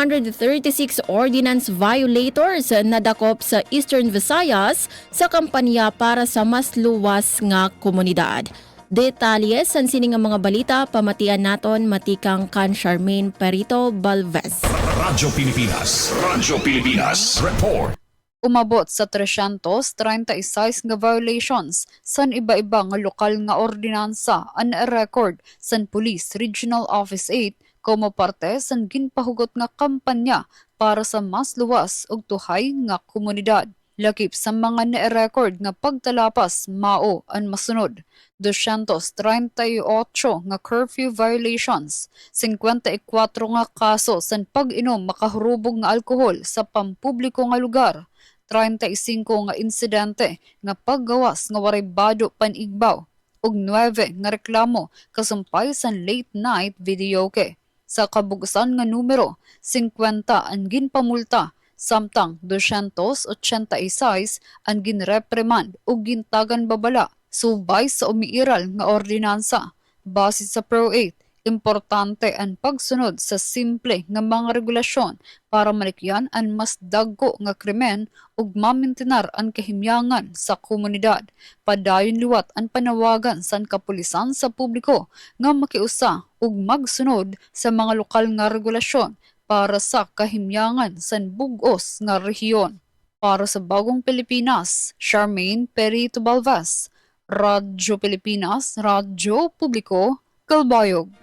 136 ordinance violators na dakop sa Eastern Visayas sa kampanya para sa mas luwas nga komunidad. Detalye sa sining nga mga balita pamatian naton matikang kan Charmaine Perito Balvez. Radyo Pilipinas Report. Umabot sa 336 nga violations san iba-iba nga lokal nga ordinansa an record san Police Regional Office 8 como parte san ginpahugot nga kampanya para sa mas luwas ug tuhay nga komunidad. Lakip sa mga na-record nga pagtalapas mao ang masunod. 238 nga curfew violations, 54 nga kaso san pag-inom makahurubog nga alkohol sa pampubliko nga lugar, 35 nga insidente nga paggawas nga waray bado panigbaw, ug 9 nga reklamo kasumpay san late night videoke. Sa kabugusan nga numero, 50 ang ginpamulta, samtang 286 ang ginreprimand o gintagan babala subay sa umiiral nga ordinansa. Base sa Pro 8, importante ang pagsunod sa simple nga mga regulasyon para malikyan ang mas dagko nga krimen ug mamintinar ang kahimyangan sa komunidad. Padayon liwat ang panawagan sa kapulisan sa publiko nga makiusa ug magsunod sa mga lokal nga regulasyon para sa kahimyangan sa bug-os nga rehiyon. Para sa Bagong Pilipinas, Charmaine Perito Balvez, Radyo Pilipinas, Radyo Publiko, Kalbayog.